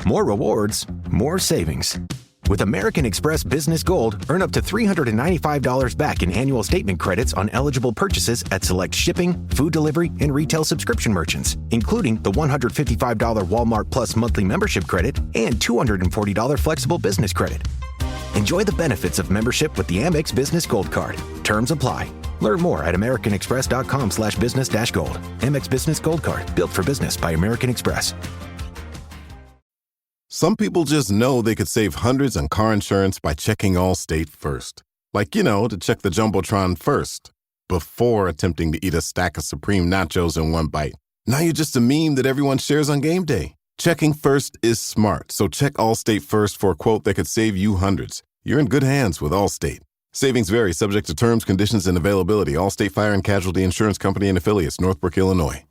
More rewards, more savings. With American Express Business Gold, earn up to $395 back in annual statement credits on eligible purchases at select shipping, food delivery, and retail subscription merchants, including the $155 Walmart Plus monthly membership credit and $240 flexible business credit. Enjoy the benefits of membership with the Amex Business Gold Card. Terms apply. Learn more at americanexpress.com/business-gold. Amex Business Gold Card. Built for business by American Express. Some people just know they could save hundreds on car insurance by checking Allstate first. Like, to check the Jumbotron first, before attempting to eat a stack of Supreme nachos in one bite. Now you're just a meme that everyone shares on game day. Checking first is smart, so check Allstate first for a quote that could save you hundreds. You're in good hands with Allstate. Savings vary, subject to terms, conditions, and availability. Allstate Fire and Casualty Insurance Company and Affiliates, Northbrook, Illinois.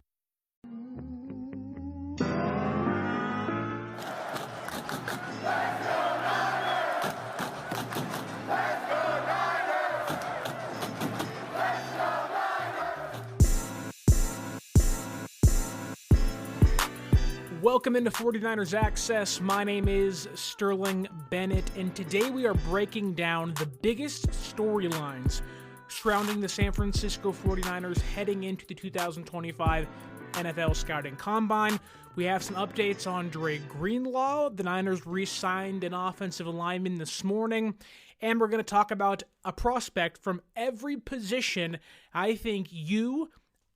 Welcome into 49ers Access. My name is Sterling Bennett, and today we are breaking down the biggest storylines surrounding the San Francisco 49ers heading into the 2025 NFL Scouting Combine. We have some updates on Dre Greenlaw. The Niners re-signed an offensive lineman this morning, and we're going to talk about a prospect from every position I think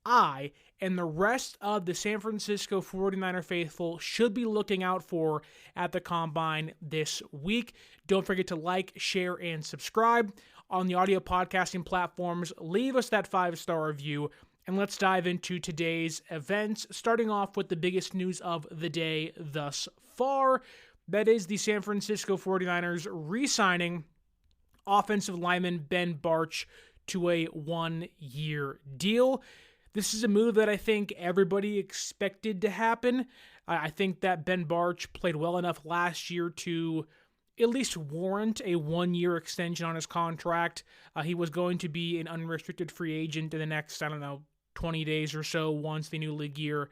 I, and the rest of the San Francisco 49er faithful should be looking out for at the Combine this week. Don't forget to like, share, and subscribe on the audio podcasting platforms. Leave us that 5-star review, and let's dive into today's events, starting off with the biggest news of the day thus far. That is the San Francisco 49ers re-signing offensive lineman Ben Bartch to a 1-year deal. This is a move that I think everybody expected to happen. I think that Ben Bartch played well enough last year to at least warrant a 1-year extension on his contract. He was going to be an unrestricted free agent in the next, 20 days or so once the new league year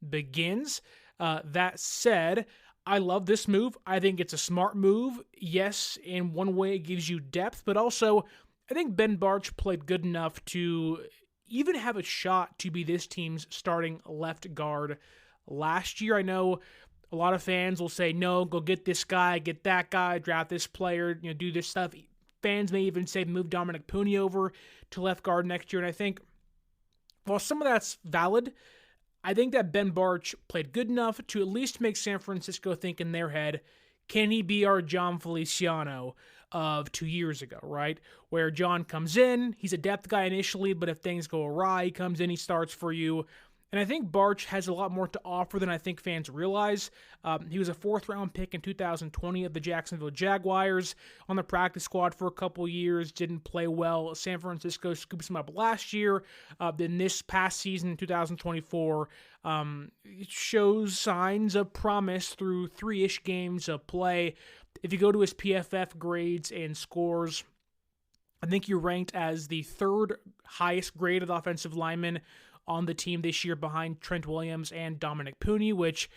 begins. That said, I love this move. I think it's a smart move. Yes, in one way it gives you depth, but also I think Ben Bartch played good enough to even have a shot to be this team's starting left guard last year. I know a lot of fans will say, no, go get this guy, get that guy, draft this player, do this stuff. Fans may even say move Dominic Puni over to left guard next year. And I think, while some of that's valid, I think that Ben Bartch played good enough to at least make San Francisco think in their head, can he be our John Feliciano of 2 years ago, right? Where John comes in, he's a depth guy initially, but if things go awry, he comes in, he starts for you. And I think Bartch has a lot more to offer than I think fans realize. He was a 4th-round pick in 2020 of the Jacksonville Jaguars, on the practice squad for a couple years, didn't play well. San Francisco scoops him up last year. Then this past season, 2024, it shows signs of promise through 3-ish games of play. If you go to his PFF grades and scores, I think you're ranked as the 3rd highest graded offensive lineman on the team this year behind Trent Williams and Dominic Puni, which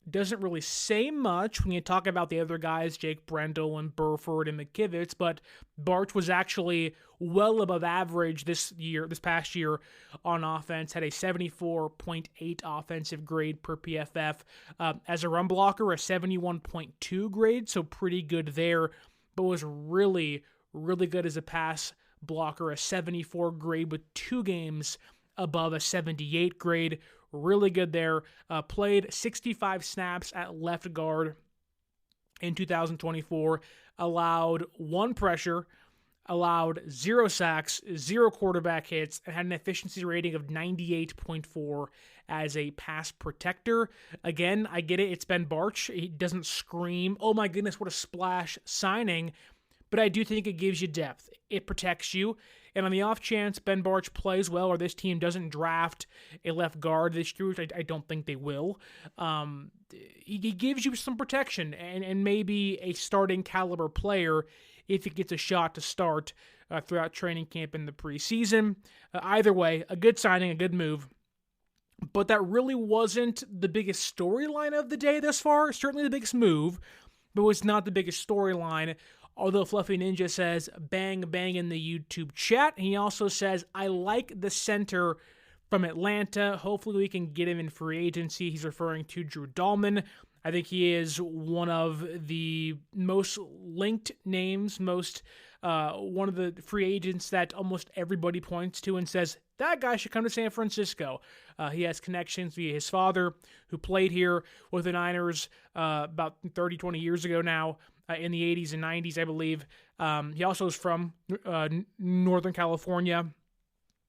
doesn't really say much when you talk about the other guys, Jake Brendel and Burford and McKivitz, but Bartch was actually well above average this past year on offense, had a 74.8 offensive grade per PFF. As a run blocker, a 71.2 grade, so pretty good there, but was really, really good as a pass blocker, a 74 grade with 2 games above a 78 grade. Really good there. Played 65 snaps at left guard in 2024. Allowed 1 pressure, allowed 0 sacks, 0 quarterback hits, and had an efficiency rating of 98.4 as a pass protector. Again, I get it. It's Ben Bartch. He doesn't scream, oh my goodness, what a splash signing. But I do think it gives you depth. It protects you. And on the off chance Ben Bartch plays well or this team doesn't draft a left guard this year, which I don't think they will, he gives you some protection and maybe a starting caliber player if he gets a shot to start throughout training camp in the preseason. Either way, a good signing, a good move. but that really wasn't the biggest storyline of the day thus far. Certainly the biggest move, but was not the biggest storyline. Although Fluffy Ninja says bang bang in the YouTube chat. He also says, I like the center from Atlanta. Hopefully we can get him in free agency. He's referring to Drew Dahlman. I think he is one of the most linked names, one of the free agents that almost everybody points to and says, that guy should come to San Francisco. He has connections via his father, who played here with the Niners about 30, 20 years ago now, in the 80s and 90s, I believe. He also is from Northern California.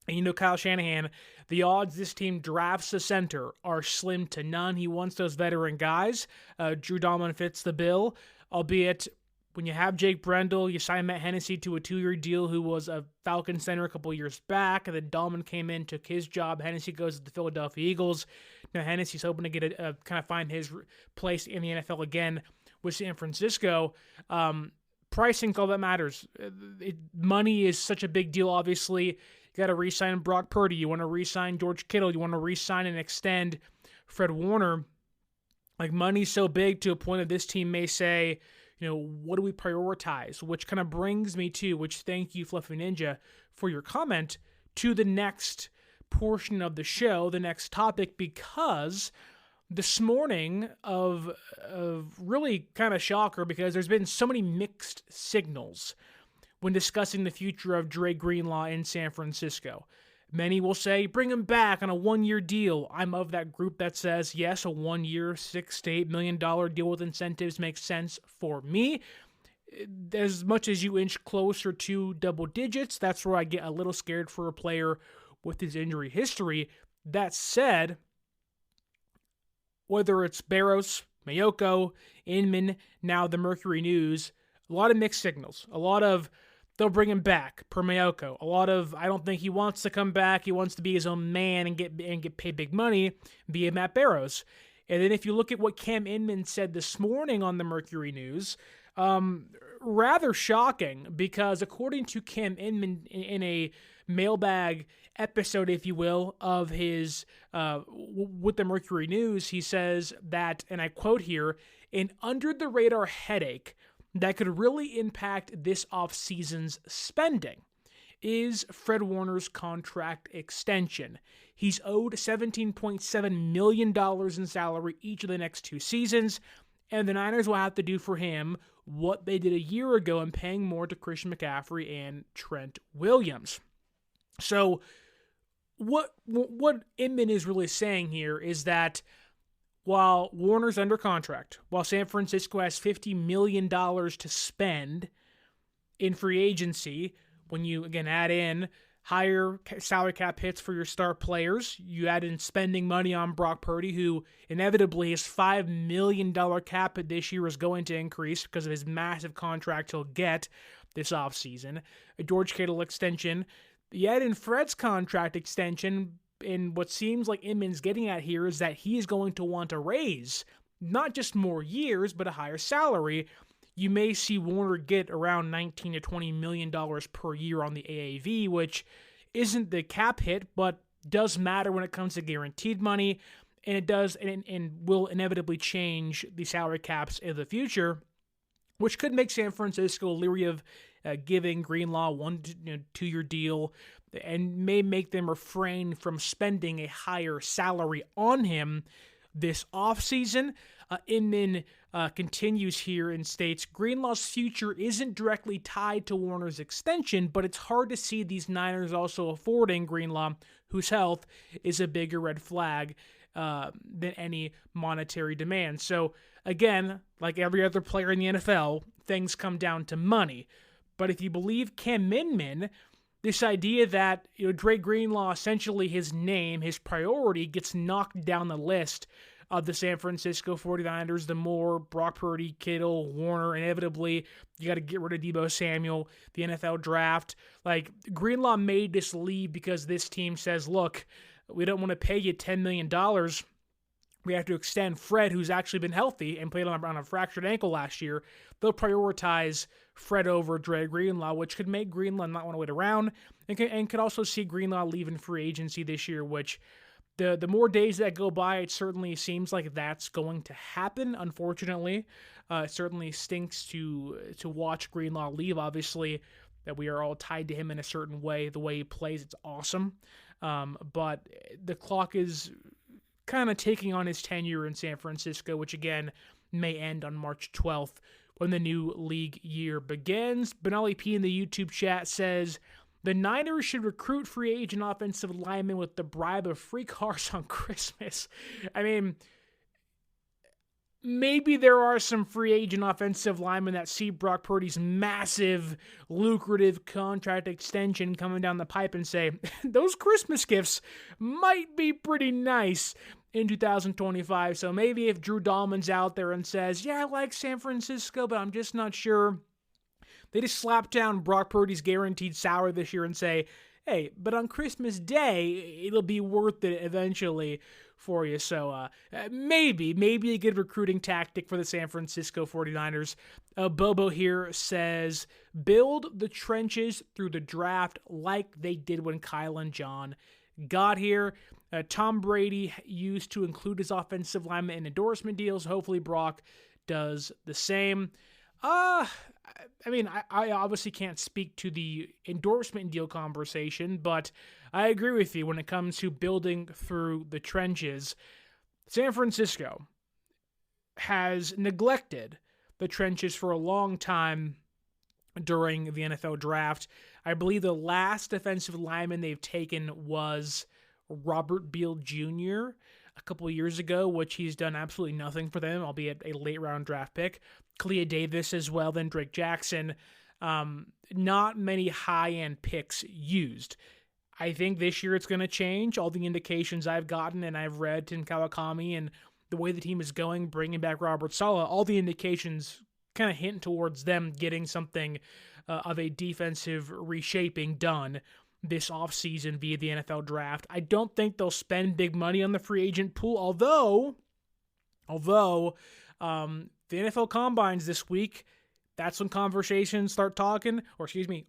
And Kyle Shanahan, the odds this team drafts a center are slim to none. He wants those veteran guys. Drew Dahlman fits the bill, albeit when you have Jake Brendel, you sign Matt Hennessy to a 2-year deal, who was a Falcon center a couple years back, and then Dahlman came in, took his job. Hennessy goes to the Philadelphia Eagles. Now Hennessy's hoping to get kind of find his place in the NFL again with San Francisco. Pricing's all that matters. Money is such a big deal, obviously. You got to re-sign Brock Purdy. You want to re-sign George Kittle. You want to re-sign and extend Fred Warner. Like, money's so big to a point that this team may say, what do we prioritize? Which kind of brings me to, thank you, Fluffy Ninja, for your comment, to the next portion of the show, the next topic, because this morning of really kind of shocker, because there's been so many mixed signals when discussing the future of Dre Greenlaw in San Francisco. Many will say, bring him back on a 1-year deal. I'm of that group that says, yes, a 1-year, $6 to $8 million deal with incentives makes sense for me. As much as you inch closer to double digits, that's where I get a little scared for a player with his injury history. That said, whether it's Barros, Mayoko, Inman, now the Mercury News, a lot of mixed signals. A lot of, they'll bring him back, per Mayoko. A lot of, I don't think he wants to come back. He wants to be his own man and get paid big money via Matt Barros. And then if you look at what Cam Inman said this morning on the Mercury News, rather shocking, because according to Cam Inman in a mailbag episode, if you will, of his with the Mercury News, he says that, and I quote here, an under-the-radar headache that could really impact this offseason's spending is Fred Warner's contract extension. He's owed $17.7 million in salary each of the next 2 seasons, and the Niners will have to do for him what they did a year ago in paying more to Christian McCaffrey and Trent Williams. So what Inman is really saying here is that while Warner's under contract, while San Francisco has $50 million to spend in free agency, when you, again, add in higher salary cap hits for your star players, you add in spending money on Brock Purdy, who inevitably his $5 million cap hit this year is going to increase because of his massive contract he'll get this offseason, a George Kittle extension, you add in Fred's contract extension, and what seems like Inman's getting at here is that he is going to want a raise, not just more years, but a higher salary. You may see Warner get around $19 to $20 million per year on the AAV, which isn't the cap hit, but does matter when it comes to guaranteed money, and it does and will inevitably change the salary caps in the future, which could make San Francisco leery of giving Greenlaw 1 to 2-year deal, and may make them refrain from spending a higher salary on him this offseason. Inman continues here and states, Greenlaw's future isn't directly tied to Warner's extension, but it's hard to see these Niners also affording Greenlaw, whose health is a bigger red flag than any monetary demand. So again, like every other player in the NFL, things come down to money. But if you believe Cam Inman, this idea that Dre Greenlaw, essentially his name, his priority, gets knocked down the list of the San Francisco 49ers, the more Brock Purdy, Kittle, Warner, inevitably, you got to get rid of Deebo Samuel, the NFL draft. Like, Greenlaw made this leave because this team says, look, we don't want to pay you $10 million. We have to extend Fred, who's actually been healthy and played on a fractured ankle last year. They'll prioritize Fred over Dre Greenlaw, which could make Greenlaw not want to wait around, and could also see Greenlaw leaving free agency this year, which the more days that go by, it certainly seems like that's going to happen, unfortunately. It certainly stinks to watch Greenlaw leave, obviously, that we are all tied to him in a certain way. The way he plays, it's awesome. But the clock is kind of ticking on his tenure in San Francisco, which, again, may end on March 12th when the new league year begins. Benali P in the YouTube chat says, the Niners should recruit free agent offensive linemen with the bribe of free cars on Christmas. I mean, maybe there are some free agent offensive linemen that see Brock Purdy's massive, lucrative contract extension coming down the pipe and say, those Christmas gifts might be pretty nice in 2025. So maybe if Drew Dahlman's out there and says, yeah, I like San Francisco, but I'm just not sure, they just slap down Brock Purdy's guaranteed salary this year and say, hey, but on Christmas Day, it'll be worth it eventually for you. So maybe a good recruiting tactic for the San Francisco 49ers. Bobo here says, build the trenches through the draft like they did when Kyle and John got here. Tom Brady used to include his offensive linemen in endorsement deals. Hopefully Brock does the same. I mean, I obviously can't speak to the endorsement deal conversation, but I agree with you when it comes to building through the trenches. San Francisco has neglected the trenches for a long time during the NFL draft. I believe the last defensive lineman they've taken was Robert Beal Jr. a couple of years ago, which he's done absolutely nothing for them, albeit a late-round draft pick. Clea Davis as well, then Drake Jackson. Not many high-end picks used. I think this year it's going to change. All the indications I've gotten and I've read to Kawakami and the way the team is going, bringing back Robert Saleh, all the indications kind of hint towards them getting something of a defensive reshaping done this offseason via the NFL draft. I don't think they'll spend big money on the free agent pool, although the NFL Combines this week, that's when conversations start talking,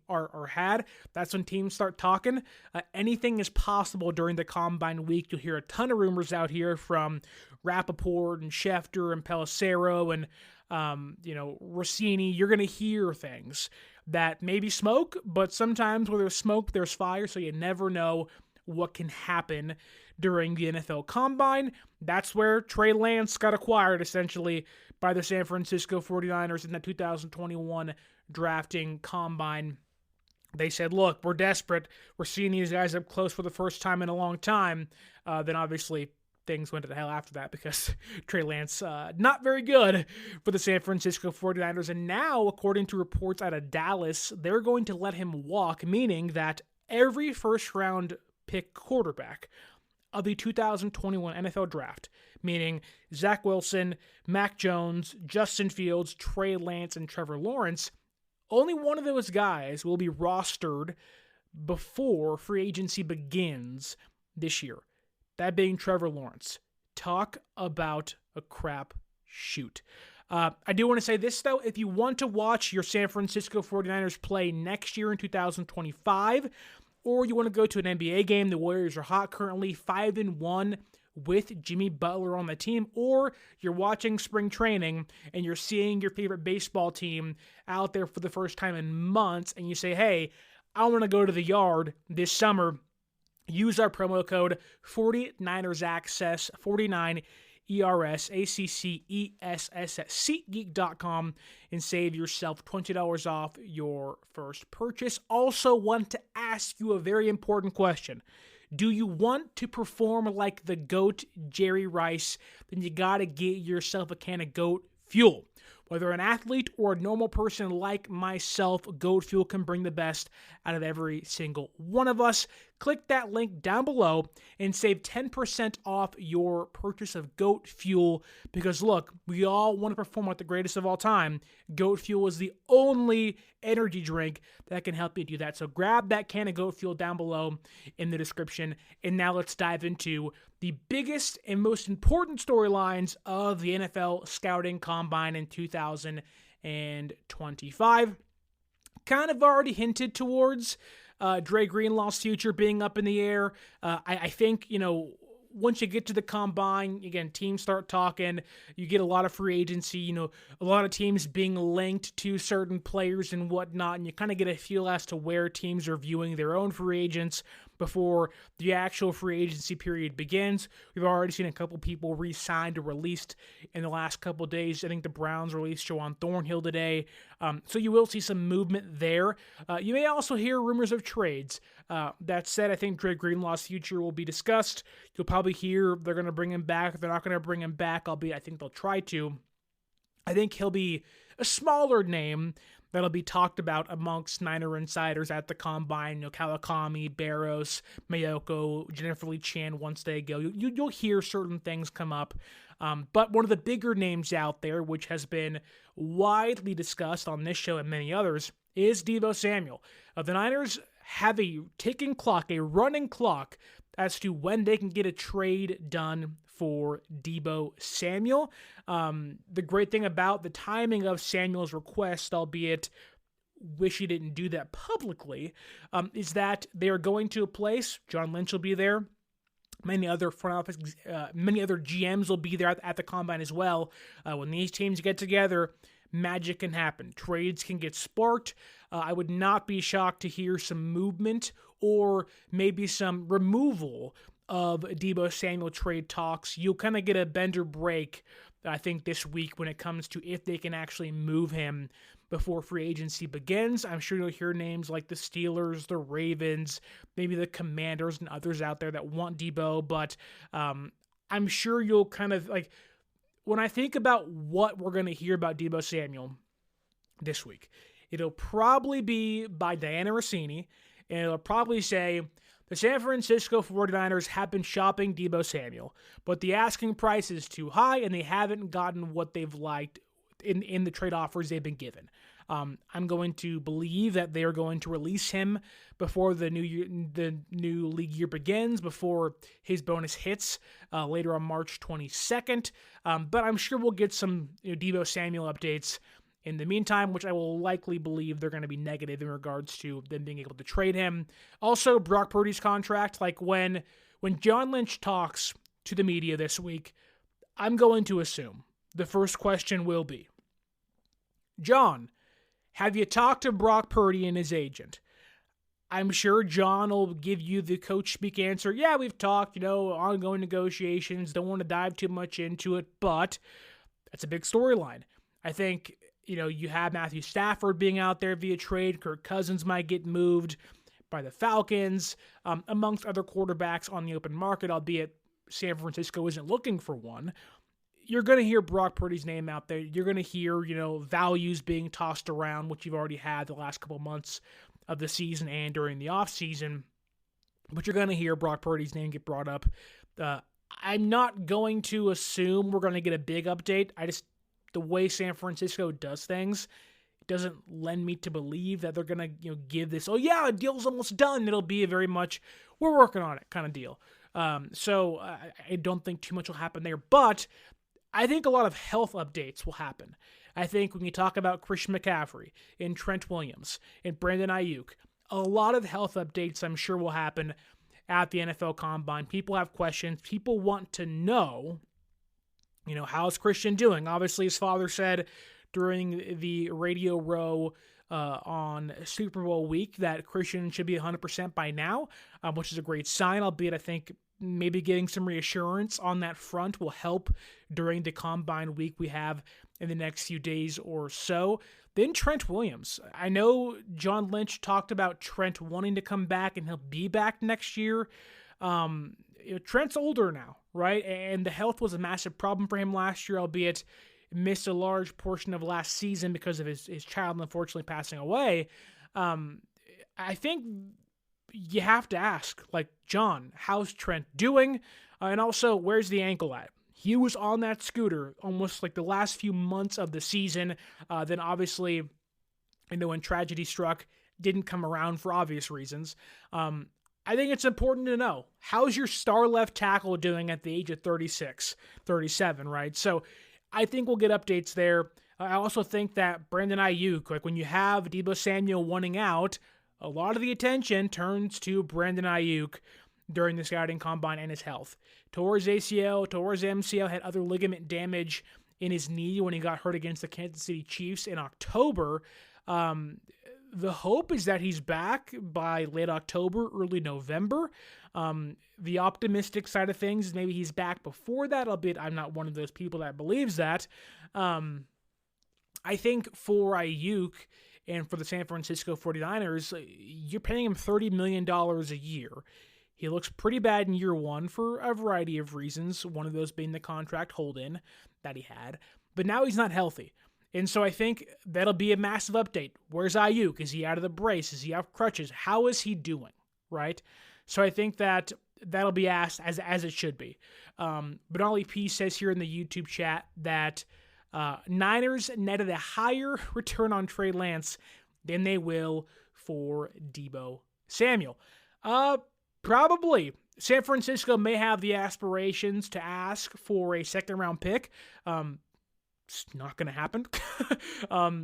are had. That's when teams start talking. Anything is possible during the Combine week. You'll hear a ton of rumors out here from Rappaport and Schefter and Pelissero and, Rossini. You're going to hear things that maybe smoke, but sometimes where there's smoke, there's fire, so you never know what can happen during the NFL Combine. That's where Trey Lance got acquired, essentially, by the San Francisco 49ers in the 2021 drafting Combine. They said, look, we're desperate. We're seeing these guys up close for the first time in a long time. Then obviously things went to the hell after that because Trey Lance, not very good for the San Francisco 49ers. And now, according to reports out of Dallas, they're going to let him walk, meaning that every first-round pick quarterback of the 2021 NFL Draft, meaning Zach Wilson, Mac Jones, Justin Fields, Trey Lance, and Trevor Lawrence, only one of those guys will be rostered before free agency begins this year. That being Trevor Lawrence. Talk about a crap shoot. I do want to say this, though. If you want to watch your San Francisco 49ers play next year in 2025, or you want to go to an NBA game, the Warriors are hot currently, 5-1 with Jimmy Butler on the team, or you're watching spring training and you're seeing your favorite baseball team out there for the first time in months, and you say, hey, I want to go to the Yard this summer, use our promo code 49ersaccess, 49 ERSACCESS at SeatGeek.com and save yourself $20 off your first purchase. Also want to ask you a very important question. Do you want to perform like the GOAT Jerry Rice? Then you got to get yourself a can of GOAT Fuel. Whether an athlete or a normal person like myself, GOAT Fuel can bring the best out of every single one of us. Click that link down below and save 10% off your purchase of GOAT Fuel because, look, we all want to perform like the greatest of all time. GOAT Fuel is the only energy drink that can help you do that. So grab that can of GOAT Fuel down below in the description. And now let's dive into the biggest and most important storylines of the NFL Scouting Combine in 2025. Kind of already hinted towards Dre Greenlaw's future being up in the air. I think, once you get to the combine, again, teams start talking. You get a lot of free agency, a lot of teams being linked to certain players and whatnot, and you kind of get a feel as to where teams are viewing their own free agents before the actual free agency period begins. We've already seen a couple people re-signed or released in the last couple of days. I think the Browns released Juwan Thornhill today. So you will see some movement there. You may also hear rumors of trades. That said, I think Dre Greenlaw's future will be discussed. You'll probably hear they're going to bring him back. They're not going to bring him back, albeit I think they'll try to. I think he'll be a smaller name that'll be talked about amongst Niner insiders at the Combine. Kawakami, Barros, Mayoko, Jennifer Lee Chan once they go. You'll hear certain things come up. But one of the bigger names out there, which has been widely discussed on this show and many others, is Deebo Samuel. The Niners have a ticking clock, a running clock, as to when they can get a trade done for Deebo Samuel. The great thing about the timing of Samuel's request, albeit wish he didn't do that publicly, is that they are going to a place. John Lynch will be there. Many other front office, many other GMs will be there at the Combine as well. When these teams get together, magic can happen. Trades can get sparked. I would not be shocked to hear some movement or maybe some removal of Deebo Samuel trade talks. You'll kind of get a bend or break, I think, this week when it comes to if they can actually move him before free agency begins. I'm sure you'll hear names like the Steelers, the Ravens, maybe the Commanders and others out there that want Deebo, but I'm sure you'll kind of, like, when I think about what we're going to hear about Deebo Samuel this week, it'll probably be by Diana Rossini, and it'll probably say, the San Francisco 49ers have been shopping Deebo Samuel, but the asking price is too high, and they haven't gotten what they've liked in the trade offers they've been given. I'm going to believe that they are going to release him before the new league year begins, before his bonus hits later on March 22nd. But I'm sure we'll get some Deebo Samuel updates in the meantime, which I will likely believe they're going to be negative in regards to them being able to trade him. Also, Brock Purdy's contract, like when John Lynch talks to the media this week, I'm going to assume the first question will be, John, have you talked to Brock Purdy and his agent? I'm sure John will give you the coach speak answer. Yeah, we've talked, ongoing negotiations. Don't want to dive too much into it, but that's a big storyline. I think, you have Matthew Stafford being out there via trade. Kirk Cousins might get moved by the Falcons, amongst other quarterbacks on the open market, albeit San Francisco isn't looking for one. You're going to hear Brock Purdy's name out there. You're going to hear, values being tossed around, which you've already had the last couple months of the season and during the offseason. But you're going to hear Brock Purdy's name get brought up. I'm not going to assume we're going to get a big update. The way San Francisco does things, it doesn't lend me to believe that they're going to, give this, a deal's almost done. It'll be a very much, we're working on it kind of deal. So I don't think too much will happen there. But I think a lot of health updates will happen. I think when you talk about Christian McCaffrey and Trent Williams and Brandon Ayuk, a lot of health updates I'm sure will happen at the NFL Combine. People have questions. People want to know, how's Christian doing? Obviously, his father said during the Radio Row on Super Bowl week that Christian should be 100% by now, which is a great sign, albeit I think maybe getting some reassurance on that front will help during the Combine week we have in the next few days or so. Then Trent Williams. I know John Lynch talked about Trent wanting to come back, and he'll be back next year. Trent's older now, right? And the health was a massive problem for him last year, albeit missed a large portion of last season because of his child unfortunately passing away. I think you have to ask, John, how's Trent doing? And also, where's the ankle at? He was on that scooter almost like the last few months of the season. Then obviously, when tragedy struck, didn't come around for obvious reasons. I think it's important to know, how's your star left tackle doing at the age of 36, 37, right? So I think we'll get updates there. I also think that Brandon Ayuk, when you have Deebo Samuel wanting out, a lot of the attention turns to Brandon Ayuk during the scouting combine and his health. Tore his ACL, tore his MCL, had other ligament damage in his knee when he got hurt against the Kansas City Chiefs in October. The hope is that he's back by late October, early November. The optimistic side of things is maybe he's back before that, albeit I'm not one of those people that believes that. I think for Ayuk and for the San Francisco 49ers, you're paying him $30 million a year. He looks pretty bad in year one for a variety of reasons, one of those being the contract hold-in that he had. But now he's not healthy. And so I think that'll be a massive update. Where's Ayuk? Is he out of the brace? Is he off crutches? How is he doing? Right? So I think that'll be asked as it should be. But Ollie P says here in the YouTube chat that Niners netted a higher return on Trey Lance than they will for Deebo Samuel. Probably. San Francisco may have the aspirations to ask for a second-round pick. It's not going to happen. I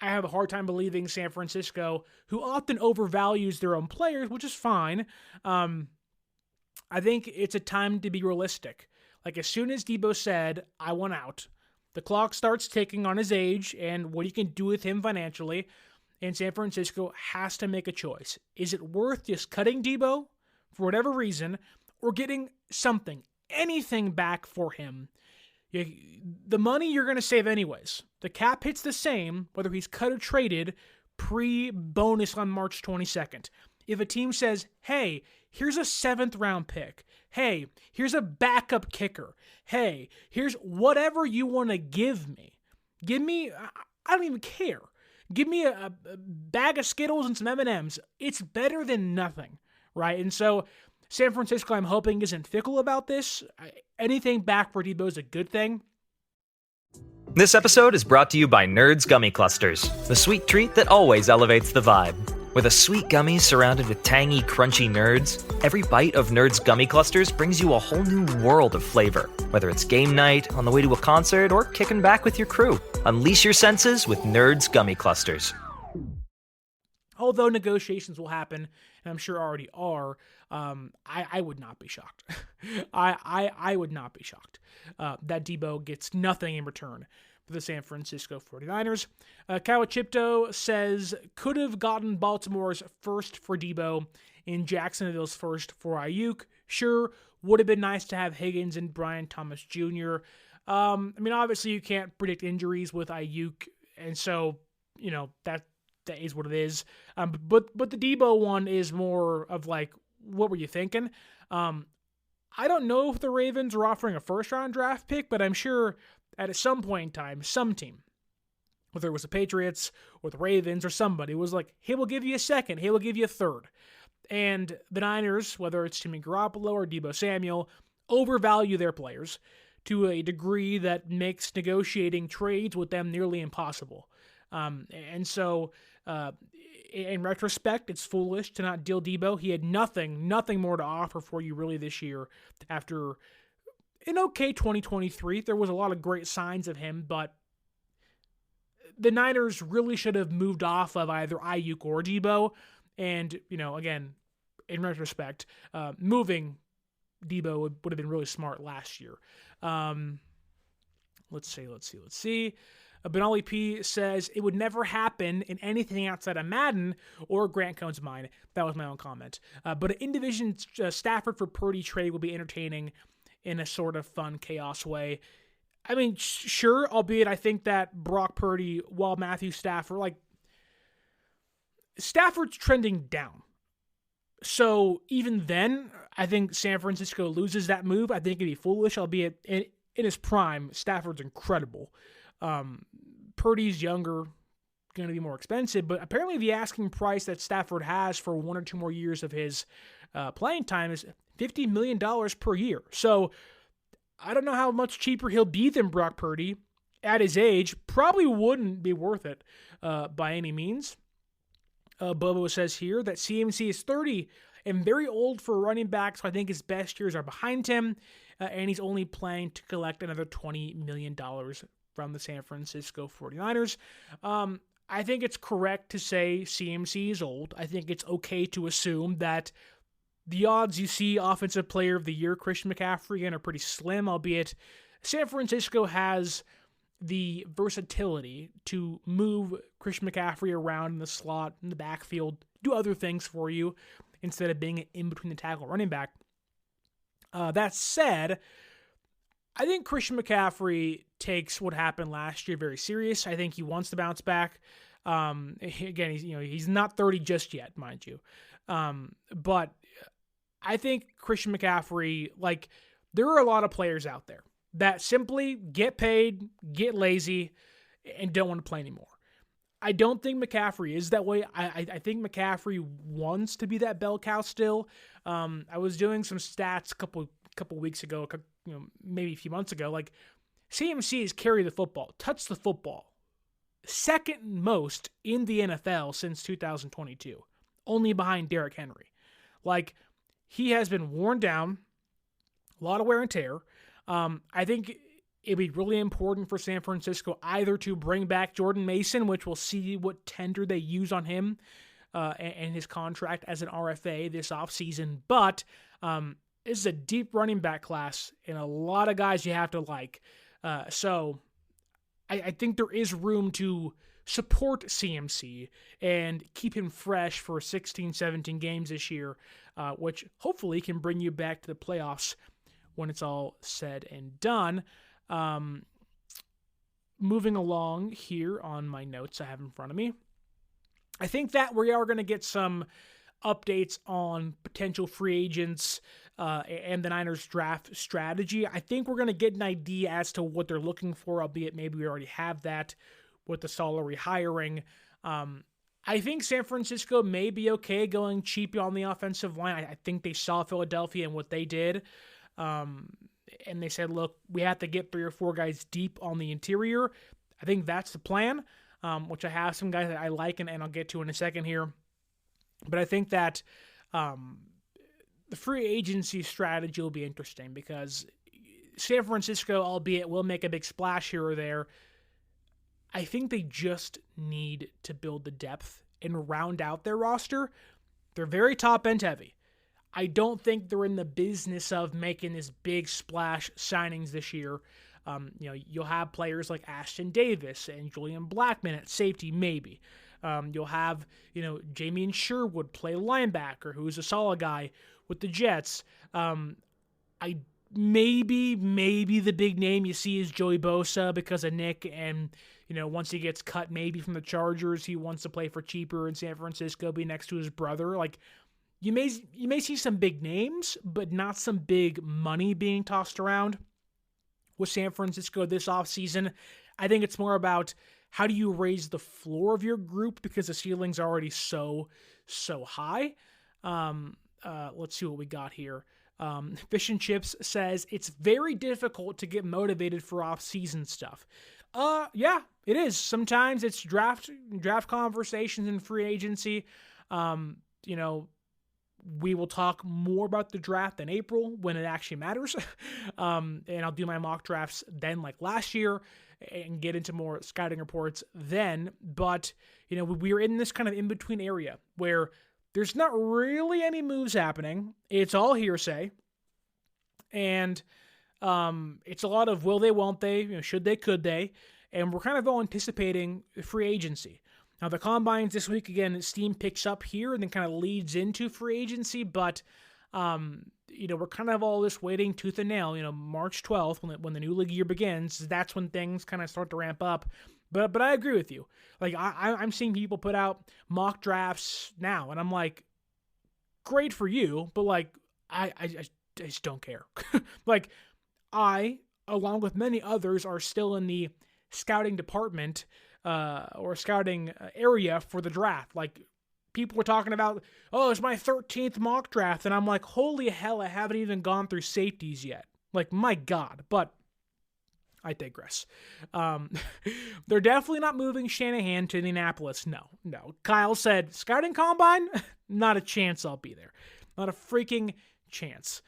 have a hard time believing San Francisco, who often overvalues their own players, which is fine. I think it's a time to be realistic. Like, as soon as Deebo said, I want out, the clock starts ticking on his age and what you can do with him financially, and San Francisco has to make a choice. Is it worth just cutting Deebo for whatever reason, or getting something, anything back for him? The money you're going to save anyways. The cap hits the same, whether he's cut or traded, pre-bonus on March 22nd. If a team says, hey, here's a 7th round pick. Hey, here's a backup kicker. Hey, here's whatever you want to give me. Give me, I don't even care. Give me a bag of Skittles and some M&Ms. It's better than nothing, right? And so San Francisco, I'm hoping, isn't fickle about this. Anything back for Deebo is a good thing. This episode is brought to you by Nerds Gummy Clusters, the sweet treat that always elevates the vibe. With a sweet gummy surrounded with tangy, crunchy nerds, every bite of Nerds Gummy Clusters brings you a whole new world of flavor. Whether it's game night, on the way to a concert, or kicking back with your crew, unleash your senses with Nerds Gummy Clusters. Although negotiations will happen, and I'm sure already are, I would not be shocked. I would not be shocked that Deebo gets nothing in return for the San Francisco 49ers. Kawachipto says, could have gotten Baltimore's first for Deebo and Jacksonville's first for Ayuk. Sure, would have been nice to have Higgins and Brian Thomas Jr. I mean, obviously you can't predict injuries with Ayuk, and so, that is what it is. But the Deebo one is more of like, what were you thinking? I don't know if the Ravens are offering a first-round draft pick, but I'm sure at some point in time, some team, whether it was the Patriots or the Ravens or somebody, was like, hey, we'll give you a second. Hey, we'll give you a third. And the Niners, whether it's Jimmy Garoppolo or Deebo Samuel, overvalue their players to a degree that makes negotiating trades with them nearly impossible. And so, in retrospect, it's foolish to not deal Deebo. He had nothing more to offer for you really this year after an okay 2023. There was a lot of great signs of him, but the Niners really should have moved off of either Ayuk or Deebo. And, again, in retrospect, moving Deebo would have been really smart last year. Let's see. Benali P says, it would never happen in anything outside of Madden or Grant Cohn's mind. That was my own comment. But an in-division Stafford for Purdy trade would be entertaining in a sort of fun chaos way. I mean, sure, albeit I think that Brock Purdy, while Matthew Stafford, Stafford's trending down. So even then, I think San Francisco loses that move. I think it'd be foolish, albeit in his prime, Stafford's incredible. Purdy's younger, going to be more expensive, but apparently the asking price that Stafford has for 1 or 2 more years of his playing time is $50 million per year. So I don't know how much cheaper he'll be than Brock Purdy at his age. Probably wouldn't be worth it by any means. Bobo says here that CMC is 30 and very old for a running back, so I think his best years are behind him, and he's only planning to collect another $20 million from the San Francisco 49ers. I think it's correct to say CMC is old. I think it's okay to assume that The odds you see Offensive Player of the Year Christian McCaffrey again are pretty slim, albeit San Francisco has the versatility to move Christian McCaffrey around in the slot, in the backfield, do other things for you instead of being an in-between-the-tackle running back. That said, I think Christian McCaffrey takes what happened last year very serious. I think he wants to bounce back. Again, he's not 30 just yet, mind you. But I think Christian McCaffrey, there are a lot of players out there that simply get paid, get lazy, and don't want to play anymore. I don't think McCaffrey is that way. I think McCaffrey wants to be that bell cow still. I was doing some stats a couple weeks ago, maybe a few months ago. CMC has carried the football, touched the football, second most in the NFL since 2022, only behind Derrick Henry. He has been worn down, a lot of wear and tear. I think it'd be really important for San Francisco either to bring back Jordan Mason, which we'll see what tender they use on him and his contract as an RFA this offseason. But this is a deep running back class and a lot of guys you have to like. So I think there is room to support CMC and keep him fresh for 16, 17 games this year, which hopefully can bring you back to the playoffs when it's all said and done. Moving along here on my notes I have in front of me, I think that we are going to get some updates on potential free agents and the Niners draft strategy. I think we're going to get an idea as to what they're looking for, albeit maybe we already have that with the salary hiring. I think San Francisco may be okay going cheap on the offensive line. I think they saw Philadelphia and what they did. And they said, look, we have to get 3 or 4 guys deep on the interior. I think that's the plan, which I have some guys that I like, and I'll get to in a second here. But I think that the free agency strategy will be interesting because San Francisco, albeit will make a big splash here or there, I think they just need to build the depth and round out their roster. They're very top-end heavy. I don't think they're in the business of making this big splash signings this year. You'll have players like Ashton Davis and Julian Blackmon at safety, maybe. You'll have, Jamie Sherwood play linebacker, who's a solid guy with the Jets. Maybe the big name you see is Joey Bosa because of Nick, and once he gets cut, maybe from the Chargers, he wants to play for cheaper in San Francisco, be next to his brother. You may see some big names, but not some big money being tossed around with San Francisco this offseason. I think it's more about how do you raise the floor of your group because the ceiling's already so high. Let's see what we got here. Fish and Chips says it's very difficult to get motivated for off-season stuff. Yeah, it is. Sometimes it's draft conversations and free agency. We will talk more about the draft in April when it actually matters. And I'll do my mock drafts then like last year and get into more scouting reports then. But, we're in this kind of in-between area where there's not really any moves happening. It's all hearsay. And it's a lot of will they, won't they, should they, could they. And we're kind of all anticipating free agency. Now, the Combines this week, again, steam picks up here and then kind of leads into free agency, but, we're kind of all just waiting tooth and nail. March 12th, when the new league year begins, that's when things kind of start to ramp up. But I agree with you. I'm seeing people put out mock drafts now, and I'm like, great for you, but, I just don't care. I, along with many others, are still in the scouting department or scouting area for the draft. People were talking about, it's my 13th mock draft, and I'm like, holy hell, I haven't even gone through safeties yet. My God, but I digress. They're definitely not moving Shanahan to Indianapolis. No. Kyle said, scouting combine? Not a chance I'll be there. Not a freaking chance.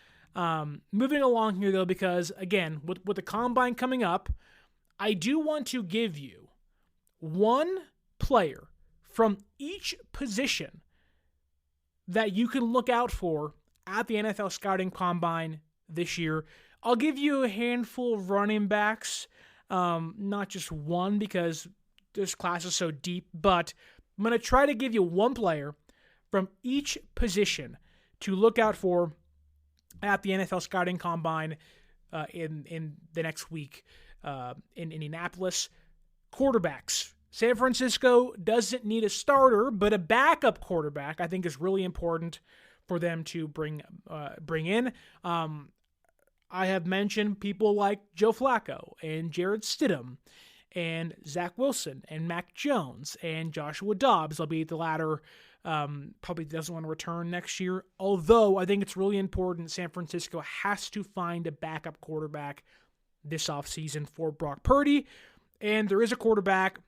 Moving along here, though, because, again, with the combine coming up, I do want to give you one player from each position that you can look out for at the NFL Scouting Combine this year. I'll give you a handful of running backs, not just one because this class is so deep, but I'm going to try to give you one player from each position to look out for at the NFL Scouting Combine in the next week in Indianapolis. Quarterbacks. San Francisco doesn't need a starter, but a backup quarterback I think is really important for them to bring in. I have mentioned people like Joe Flacco and Jarrett Stidham and Zach Wilson and Mac Jones and Joshua Dobbs, albeit the latter probably doesn't want to return next year. Although I think it's really important San Francisco has to find a backup quarterback this offseason for Brock Purdy. And there is a quarterback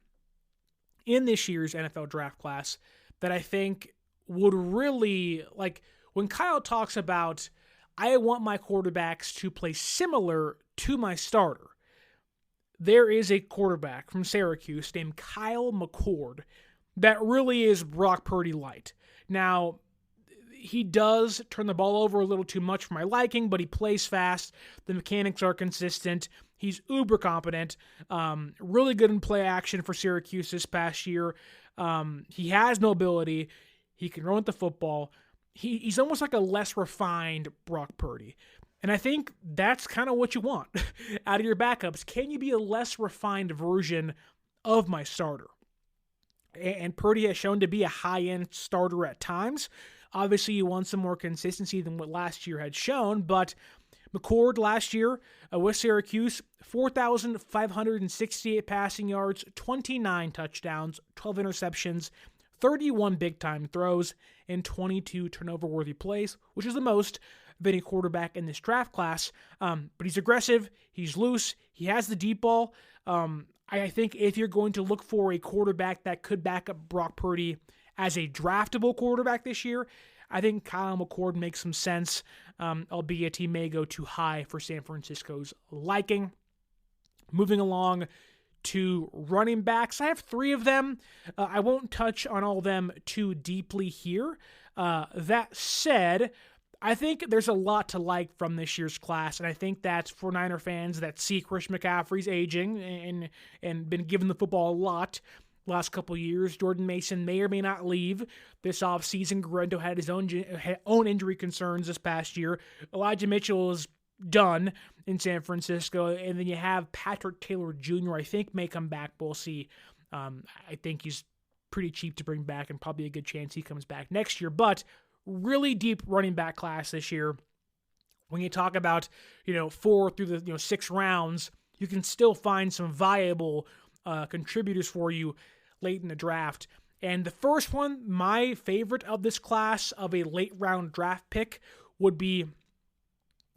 in this year's NFL draft class that I think would really, like, when Kyle talks about, I want my quarterbacks to play similar to my starter, there is a quarterback from Syracuse named Kyle McCord that really is Brock Purdy light. Now, he does turn the ball over a little too much for my liking, but he plays fast. The mechanics are consistent. He's uber competent, really good in play action for Syracuse this past year. He has mobility. He can run with the football. He's almost like a less refined Brock Purdy. And I think that's kind of what you want out of your backups. Can you be a less refined version of my starter? And Purdy has shown to be a high-end starter at times. Obviously, you want some more consistency than what last year had shown, but McCord last year with Syracuse, 4,568 passing yards, 29 touchdowns, 12 interceptions, 31 big-time throws, and 22 turnover-worthy plays, which is the most of any quarterback in this draft class. But he's aggressive, he's loose, he has the deep ball. I think if you're going to look for a quarterback that could back up Brock Purdy as a draftable quarterback this year, I think Kyle McCord makes some sense, albeit he may go too high for San Francisco's liking. Moving along to running backs, I have three of them. I won't touch on all of them too deeply here. That said, I think there's a lot to like from this year's class, and I think that's for Niner fans that see Christian McCaffrey's aging and been given the football a lot last couple of years. Jordan Mason may or may not leave this offseason. Guerrero had his own injury concerns this past year. Elijah Mitchell is done in San Francisco, and then you have Patrick Taylor Jr. I think may come back. We'll see. I think he's pretty cheap to bring back, and probably a good chance he comes back next year. But really deep running back class this year. When you talk about 4 through the 6 rounds, you can still find some viable contributors for you late in the draft. And the first one, my favorite of this class of a late round draft pick, would be,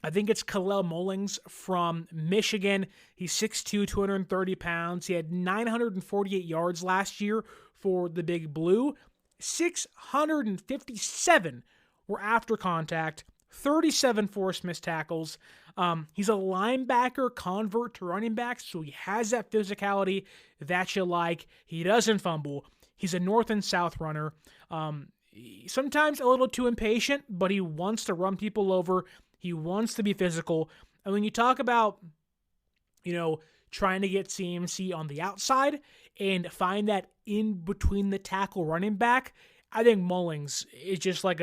I think it's Kalel Mullings from Michigan. He's 6'2", 230 pounds. He had 948 yards last year for the Big Blue. 657 were after contact, 37 forced missed tackles. He's a linebacker convert to running back, so he has that physicality that you like. He doesn't fumble. He's a north and south runner. Sometimes a little too impatient, but he wants to run people over. He wants to be physical. And when you talk about, trying to get CMC on the outside and find that in between the tackle running back, I think Mullings is just like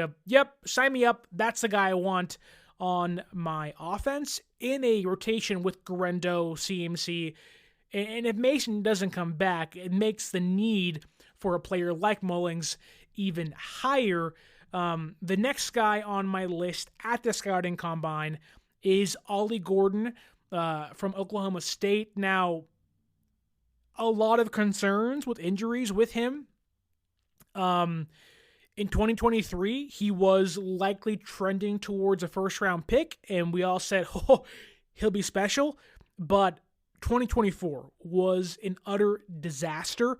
sign me up. That's the guy I want on my offense in a rotation with Guerrero, CMC. And if Mason doesn't come back, it makes the need for a player like Mullings even higher. The next guy on my list at the scouting combine is Ollie Gordon from Oklahoma State. Now, a lot of concerns with injuries with him. In 2023, he was likely trending towards a first-round pick, and we all said, he'll be special. But 2024 was an utter disaster.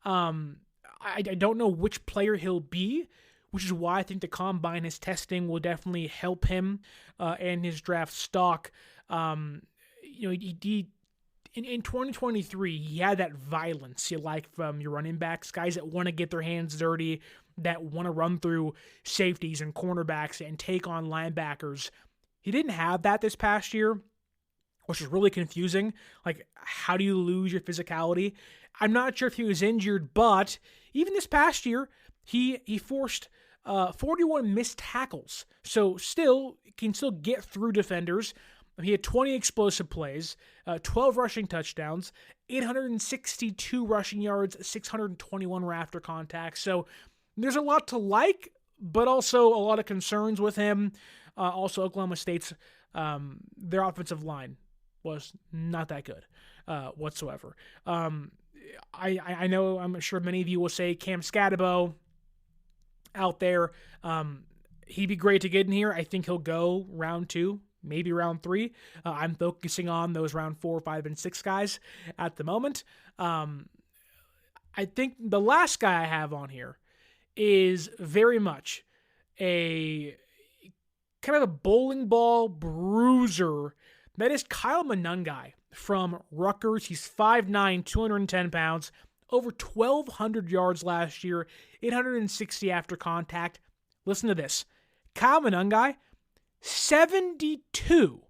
I don't know which player he'll be, which is why I think the combine, his testing will definitely help him and his draft stock. In 2023, he had that violence you like from your running backs, guys that want to get their hands dirty, that want to run through safeties and cornerbacks and take on linebackers. He didn't have that this past year, which is really confusing. Like, how do you lose your physicality? I'm not sure if he was injured, but even this past year, he forced 41 missed tackles. So can still get through defenders. He had 20 explosive plays, 12 rushing touchdowns, 862 rushing yards, 621 were after contact. So there's a lot to like, but also a lot of concerns with him. Also, Oklahoma State's their offensive line was not that good whatsoever. I know, I'm sure many of you will say Cam Scatabo out there. He'd be great to get in here. I think he'll go round 2, maybe round 3. I'm focusing on those round 4, 5, and 6 guys at the moment. I think the last guy I have on here is very much a kind of a bowling ball bruiser. That is Kyle Monangai from Rutgers. He's 5'9", 210 pounds, over 1,200 yards last year, 860 after contact. Listen to this. Kyle Monangai, 72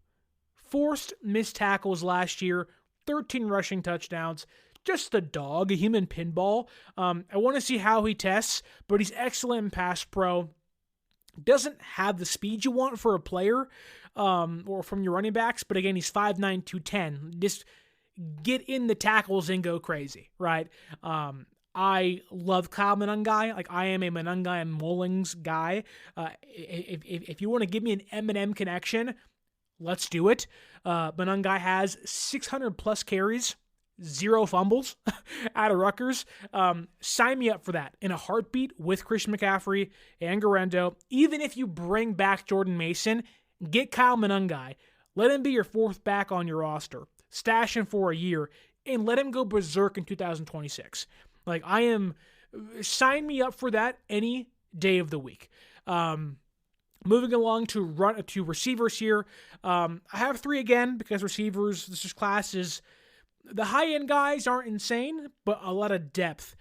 forced missed tackles last year, 13 rushing touchdowns. Just a dog, a human pinball. I want to see how he tests, but he's excellent in pass pro. Doesn't have the speed you want for a player or from your running backs, but again, he's 5'9", 210. Just get in the tackles and go crazy, right? I love Kyle Monangai. Like, I am a Monangai and Mullings guy. If you want to give me an M&M connection, let's do it. Monangai has 600-plus carries, 0 fumbles out of Rutgers. Sign me up for that in a heartbeat with Christian McCaffrey and Garendo. Even if you bring back Jordan Mason, get Kyle Monangai. Let him be your 4th back on your roster. Stash him for a year and let him go berserk in 2026. Like, sign me up for that any day of the week. Moving along to receivers here. I have 3 again because receivers, this class is, the high-end guys aren't insane, but a lot of depth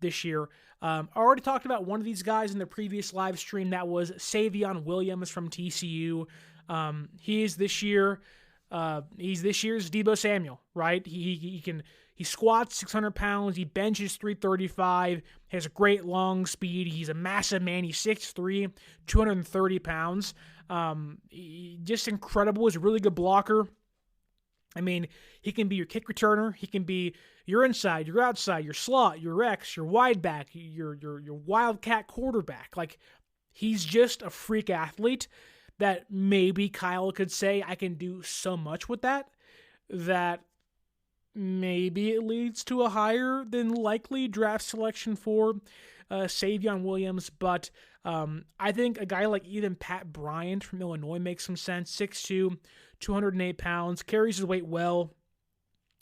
this year. I already talked about one of these guys in the previous live stream. That was Savion Williams from TCU. He's this year's Deebo Samuel, right? He squats 600 pounds. He benches 335. Has a great long speed. He's a massive man. He's 6'3", 230 pounds. Just incredible. He's a really good blocker. I mean, he can be your kick returner. He can be your inside, your outside, your slot, your X, your wide back, your wildcat quarterback. Like, he's just a freak athlete that maybe Kyle could say, I can do so much with that maybe it leads to a higher than likely draft selection for Savion Williams. But I think a guy like even Pat Bryant from Illinois makes some sense. 6'2", 208 pounds, carries his weight well,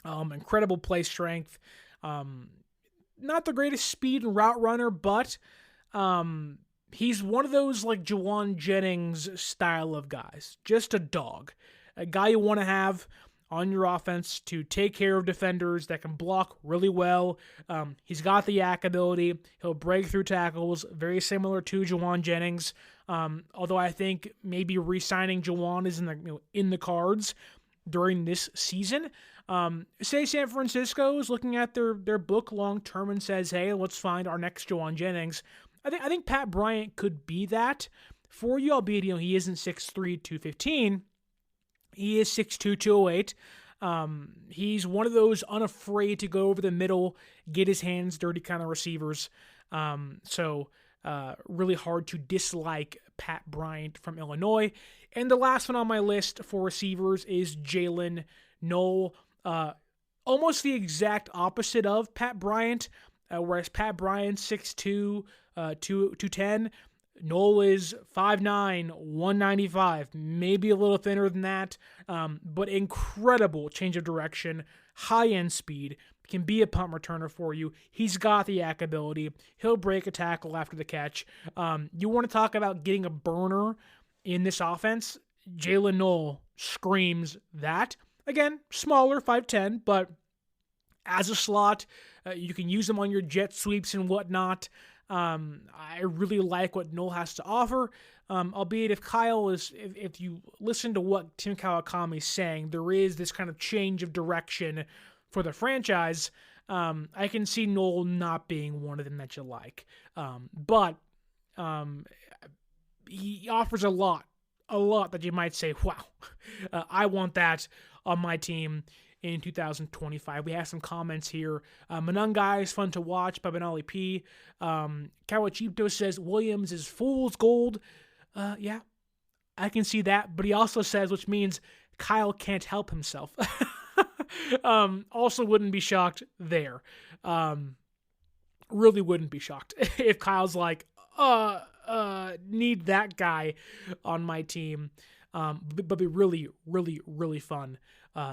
incredible play strength. Not the greatest speed and route runner, but he's one of those like Juwan Jennings style of guys. Just a dog. A guy you want to have on your offense to take care of defenders, that can block really well. He's got the yak ability. He'll break through tackles, very similar to Juwan Jennings. Although I think maybe re-signing Juwan is in the cards during this season. Say San Francisco is looking at their book long term and says, hey, let's find our next Juwan Jennings. I think Pat Bryant could be that for you, albeit he isn't 6'3", 215. He is 6'2", 208. He's one of those unafraid to go over the middle, get his hands dirty kind of receivers. So really hard to dislike Pat Bryant from Illinois. And the last one on my list for receivers is Jalen Knoll. Almost the exact opposite of Pat Bryant, whereas Pat Bryant 6'2", 210. Knoll is 5'9", 195, maybe a little thinner than that, but incredible change of direction, high-end speed, can be a punt returner for you. He's got the yak ability. He'll break a tackle after the catch. You want to talk about getting a burner in this offense? Jalen Knoll screams that. Again, smaller, 5'10", but as a slot, you can use him on your jet sweeps and whatnot. I really like what Noel has to offer, albeit if you listen to what Tim Kawakami is saying, there is this kind of change of direction for the franchise. I can see Noel not being one of them that you like. But he offers a lot that you might say, wow, I want that on my team in 2025. We have some comments here. Manungai is fun to watch by Benali P. Kawachipto says Williams is fool's gold. Yeah, I can see that. But he also says, which means Kyle can't help himself. Also wouldn't be shocked there. Really wouldn't be shocked if Kyle's like, need that guy on my team. But be really, really, really fun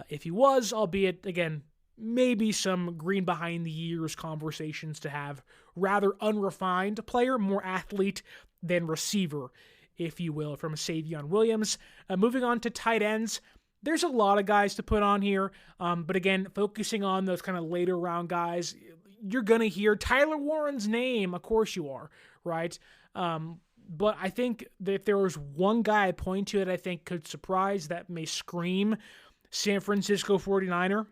if he was, albeit, again, maybe some green behind the ears conversations to have. Rather unrefined player, more athlete than receiver, if you will, from Savion Williams. Moving on to tight ends, there's a lot of guys to put on here, but again, focusing on those kind of later round guys, you're going to hear Tyler Warren's name, of course you are, right? But I think that if there was one guy I point to that I think could surprise, that may scream San Francisco 49er,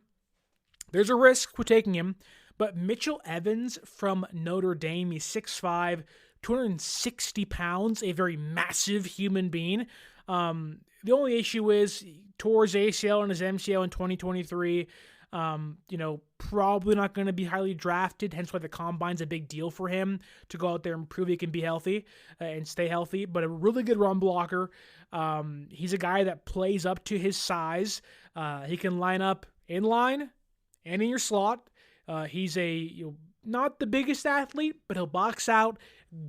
there's a risk with taking him, but Mitchell Evans from Notre Dame, he's 6'5", 260 pounds, a very massive human being. The only issue is he tore his ACL and his MCL in 2023. Probably not going to be highly drafted, hence why the combine's a big deal for him to go out there and prove he can be healthy and stay healthy, but a really good run blocker. He's a guy that plays up to his size. He can line up in line and in your slot. He's not the biggest athlete, but he'll box out.